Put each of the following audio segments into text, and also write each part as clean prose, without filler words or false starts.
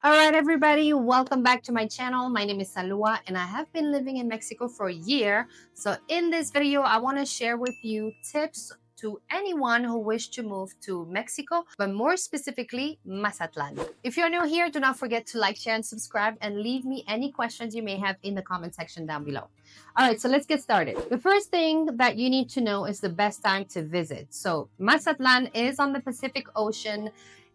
All right, everybody, welcome back to my channel. My name is Salua and I have been living in Mexico for a year. So in this video, I want to share with you tips to anyone who wish to move to Mexico, but more specifically, Mazatlan. If you're new here, do not forget to like, share, and subscribe, and leave me any questions you may have in the comment section down below. All right, so let's get started. The first thing that you need to know is the best time to visit. So Mazatlan is on the Pacific Ocean.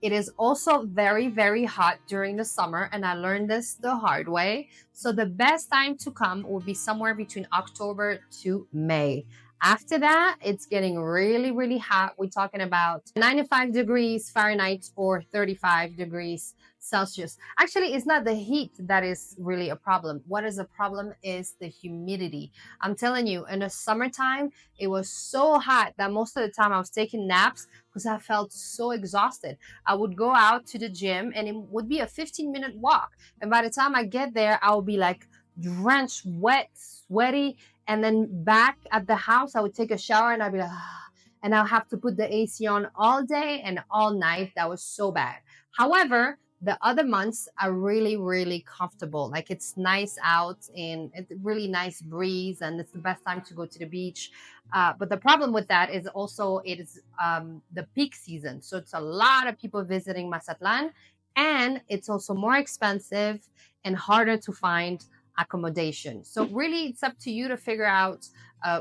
It is also very, very hot during the summer, and I learned this the hard way. So the best time to come would be somewhere between October to May. After that, it's getting really, really hot. We're talking about 95 degrees Fahrenheit or 35 degrees Celsius. Actually, it's not the heat that is really a problem. What is a problem is the humidity. I'm telling you, in the summertime, it was so hot that most of the time I was taking naps because I felt so exhausted. I would go out to the gym and it would be a 15-minute walk. And by the time I get there, I would be like drenched, wet, sweaty. And then back at the house, I would take a shower and I'd be like, ah, and I'll have to put the AC on all day and all night. That was so bad. However, the other months are really, really comfortable. Like it's nice out and it's really nice breeze and it's the best time to go to the beach. But the problem with that is also it is the peak season. So it's a lot of people visiting Mazatlan and it's also more expensive and harder to find accommodation. So really it's up to you to figure out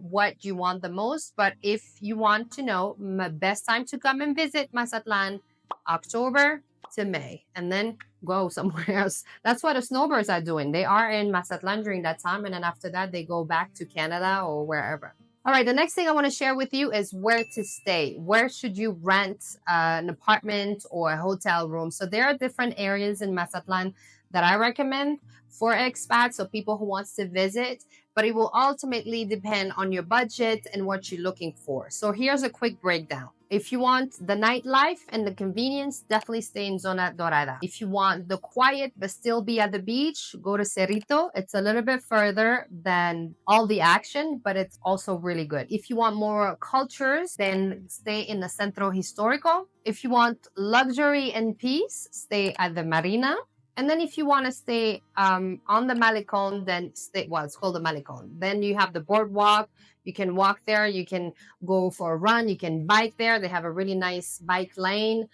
what you want the most. But if you want to know my best time to come and visit Mazatlan, October to May, and then go somewhere else. That's what the snowbirds are doing. They are in Mazatlan during that time, and then after that, they go back to Canada or wherever. All right, the next thing I want to share with you is where to stay. Where should you rent an apartment or a hotel room? So there are different areas in Mazatlan that I recommend for expats, so people who wants to visit, but it will ultimately depend on your budget and what you're looking for. So here's a quick breakdown. If you want the nightlife and the convenience, definitely stay in Zona Dorada. If you want the quiet but still be at the beach, go to Cerrito. It's a little bit further than all the action, but it's also really good. If you want more cultures, then stay in the Centro Histórico. If you want luxury and peace, stay at the Marina. And then if you want to stay on the Malecon, then stay, well, it's called the Malecon. Then you have the boardwalk. You can walk there. You can go for a run. You can bike there. They have a really nice bike lane.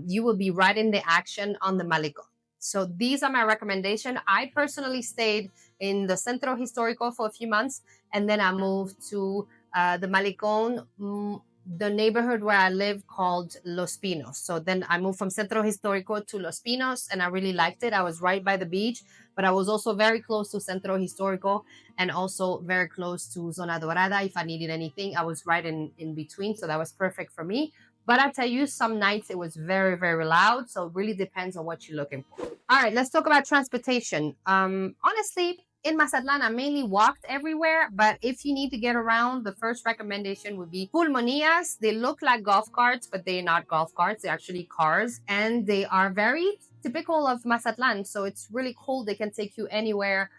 You will be right in the action on the Malecon. So these are my recommendation. I personally stayed in the Centro Histórico for a few months, and then I moved to the Malecon, the neighborhood where I live called Los Pinos. So then I moved from Centro Histórico to Los Pinos and I really liked it. I was right by the beach, but I was also very close to Centro Histórico and also very close to Zona Dorada. If I needed anything, I was right in between. So that was perfect for me. But I tell you, some nights it was very, very loud. So it really depends on what you're looking for. All right, let's talk about transportation. Honestly, in Mazatlan, I mainly walked everywhere, but if you need to get around, the first recommendation would be pulmonias. They look like golf carts, but they're not golf carts. They're actually cars, and they are very typical of Mazatlan. So it's really cool. They can take you anywhere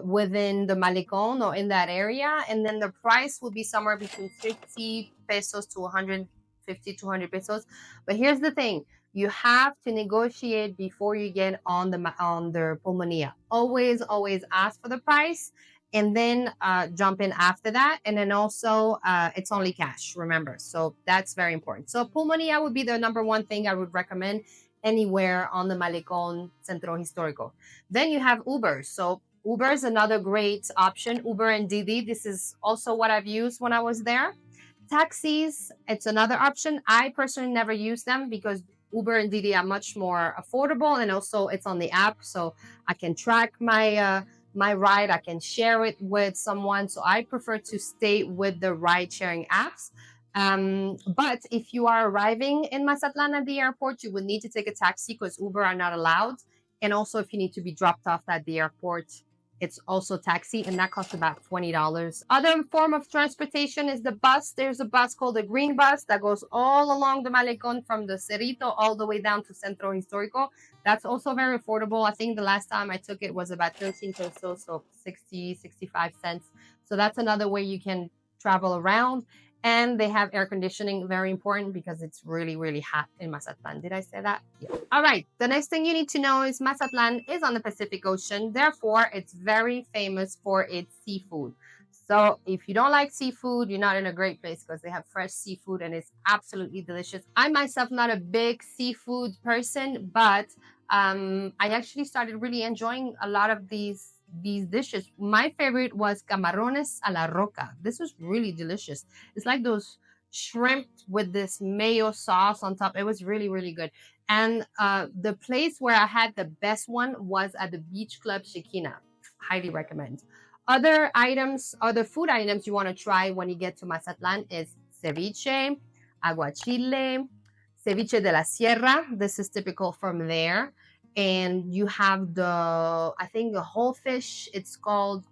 within the Malecon or in that area. And then the price will be somewhere between 50 pesos to 150, 200 pesos. But here's the thing. You have to negotiate before you get on the pulmonia. Always, always ask for the price and then jump in after that. And then also, it's only cash, remember. So that's very important. So pulmonia would be the number one thing I would recommend anywhere on the Malecon Centro Histórico. Then you have Uber. So Uber is another great option. Uber and Didi. This is also what I've used when I was there. Taxis, it's another option. I personally never use them because Uber and Didi are much more affordable, and also it's on the app, so I can track my my ride. I can share it with someone, so I prefer to stay with the ride-sharing apps. But if you are arriving in Mazatlan at the airport, you will need to take a taxi because Uber are not allowed. And also, if you need to be dropped off at the airport, it's also taxi, and that costs about $20. Other form of transportation is the bus. There's a bus called the Green Bus that goes all along the Malecon from the Cerrito all the way down to Centro Histórico. That's also very affordable. I think the last time I took it was about 13 pesos, so 60, 65 cents. So that's another way you can travel around. And they have air conditioning, very important because it's really, really hot in Mazatlan. Did I say that? Yeah. All right. The next thing you need to know is Mazatlan is on the Pacific Ocean. Therefore, it's very famous for its seafood. So if you don't like seafood, you're not in a great place because they have fresh seafood and it's absolutely delicious. I myself not a big seafood person, but I actually started really enjoying a lot of these dishes. My favorite was camarones a la roca. This was really delicious. It's like those shrimp with this mayo sauce on top. It was really, really good. And the place where I had the best one was at the Beach Club Shekina. Highly recommend. Other items, other food items you want to try when you get to Mazatlan is ceviche, aguachile, ceviche de la sierra. This is typical from there. And you have I think the whole fish. It's called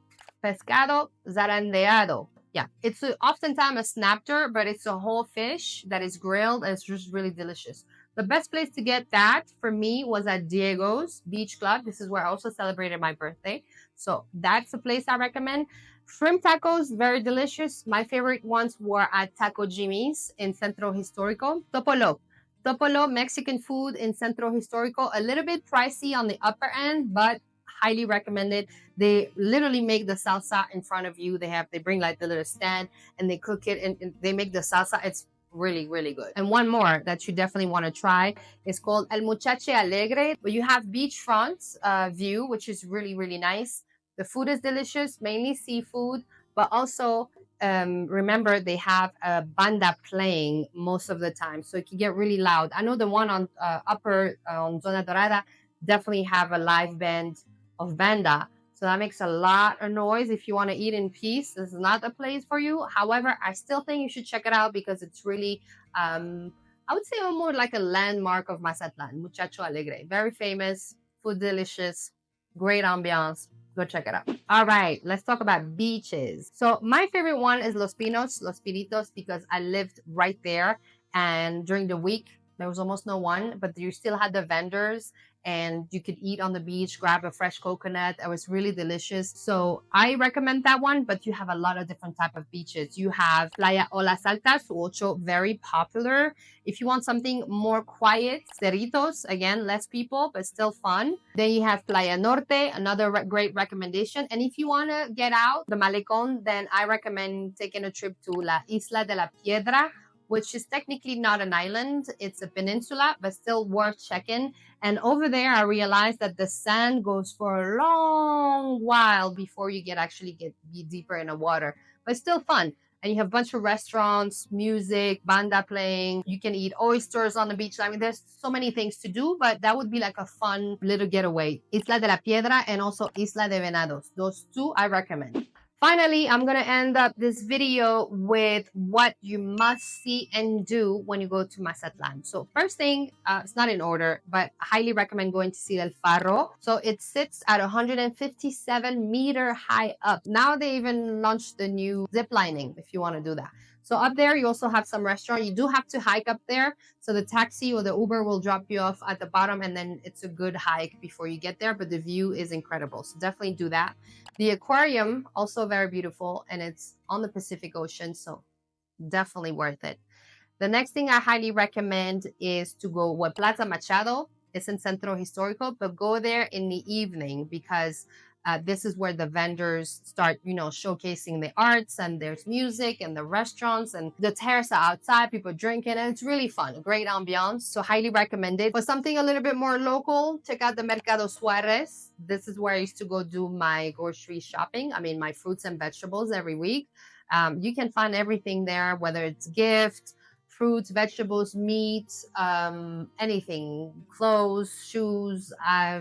pescado zarandeado. Yeah, it's oftentimes a snapper, but it's a whole fish that is grilled and it's just really delicious. The best place to get that for me was at Diego's Beach Club. This is where I also celebrated my birthday. So that's a place I recommend. Shrimp tacos, very delicious. My favorite ones were at Taco Jimmy's in Centro Histórico. Topolo. Topolo, Mexican food in Centro Histórico. A little bit pricey on the upper end, but highly recommended. They literally make the salsa in front of you. They bring like the little stand and they cook it and they make the salsa. It's really, really good. And one more that you definitely want to try is called El Muchacho Alegre. But you have beachfront view, which is really, really nice. The food is delicious, mainly seafood, but also remember they have a banda playing most of the time, so it can get really loud. I know the one on upper on Zona Dorada definitely have a live band of banda, so that makes a lot of noise. If you want to eat in peace, this is not a place for you. However, I still think you should check it out because it's really I would say more like a landmark of Mazatlan. Muchacho Alegre, very famous, food delicious, great ambiance. Go check it out. All right, let's talk about beaches. So my favorite one is Los Pinos, Los Pinitos, because I lived right there. And during the week, there was almost no one, but you still had the vendors and you could eat on the beach, grab a fresh coconut. It was really delicious. So I recommend that one, but you have a lot of different type of beaches. You have Playa Olas Altas, Ocho, very popular. If you want something more quiet, Cerritos, again, less people, but still fun. Then you have Playa Norte, another great recommendation. And if you want to get out the Malecón, then I recommend taking a trip to La Isla de la Piedra, which is technically not an island. It's a peninsula, but still worth checking. And over there, I realized that the sand goes for a long while before you be deeper in the water, but still fun. And you have a bunch of restaurants, music, banda playing. You can eat oysters on the beach. I mean, there's so many things to do, but that would be like a fun little getaway. Isla de la Piedra and also Isla de Venados. Those two I recommend. Finally, I'm going to end up this video with what you must see and do when you go to Mazatlan. So first thing, it's not in order, but I highly recommend going to see El Faro. So it sits at 157-meter high up. Now they even launched the new zip lining if you want to do that. So up there, you also have some restaurant. You do have to hike up there. So the taxi or the Uber will drop you off at the bottom and then it's a good hike before you get there. But the view is incredible. So definitely do that. The aquarium, also very beautiful, and it's on the Pacific Ocean, so definitely worth it. The next thing I highly recommend is to go to Plaza Machado. It's in Centro Histórico, but go there in the evening because this is where the vendors start, showcasing the arts, and there's music and the restaurants and the terrace outside, people drinking, and it's really fun. Great ambiance. So highly recommend it. For something a little bit more local, check out the Mercado Suarez. This is where I used to go do my grocery shopping. I mean, my fruits and vegetables every week. You can find everything there, whether it's gifts, fruits, vegetables, meat, anything, clothes, shoes,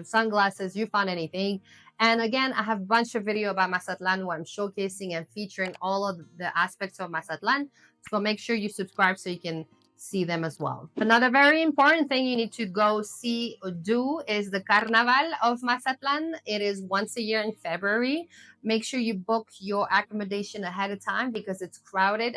sunglasses, you find anything. And again, I have a bunch of video about Mazatlan where I'm showcasing and featuring all of the aspects of Mazatlan. So make sure you subscribe so you can see them as well. Another very important thing you need to go see or do is the Carnaval of Mazatlan. It is once a year in February. Make sure you book your accommodation ahead of time because it's crowded.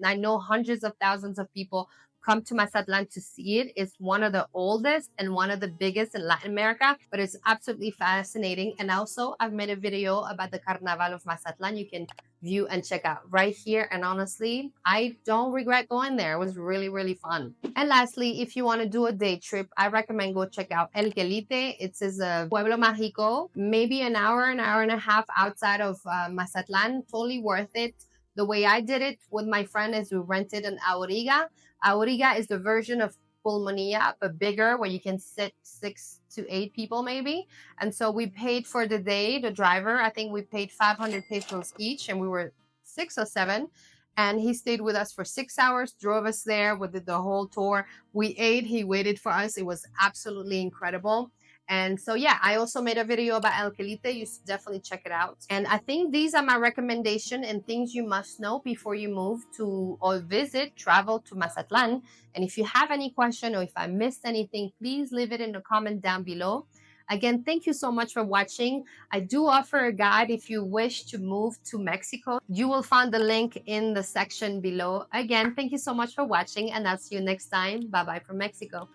I know hundreds of thousands of people come to Mazatlan to see it. It's one of the oldest and one of the biggest in Latin America, but it's absolutely fascinating. And also, I've made a video about the Carnaval of Mazatlan. You can view and check out right here. And honestly, I don't regret going there. It was really, really fun. And lastly, if you want to do a day trip, I recommend go check out El Quelite. It's a pueblo mágico, maybe an hour and a half outside of Mazatlan. Totally worth it. The way I did it with my friend is we rented an auriga. Auriga is the version of pulmonía, but bigger, where you can sit 6 to 8 people maybe. And so we paid for the day, the driver, I think we paid 500 pesos each, and we were 6 or 7. And he stayed with us for 6 hours, drove us there, we did the whole tour. We ate, he waited for us. It was absolutely incredible. And so, yeah, I also made a video about El Quelite. You should definitely check it out. And I think these are my recommendation and things you must know before you move to or visit, travel to Mazatlan. And if you have any question or if I missed anything, please leave it in the comment down below. Again, thank you so much for watching. I do offer a guide if you wish to move to Mexico. You will find the link in the section below. Again, thank you so much for watching, and I'll see you next time. Bye-bye from Mexico.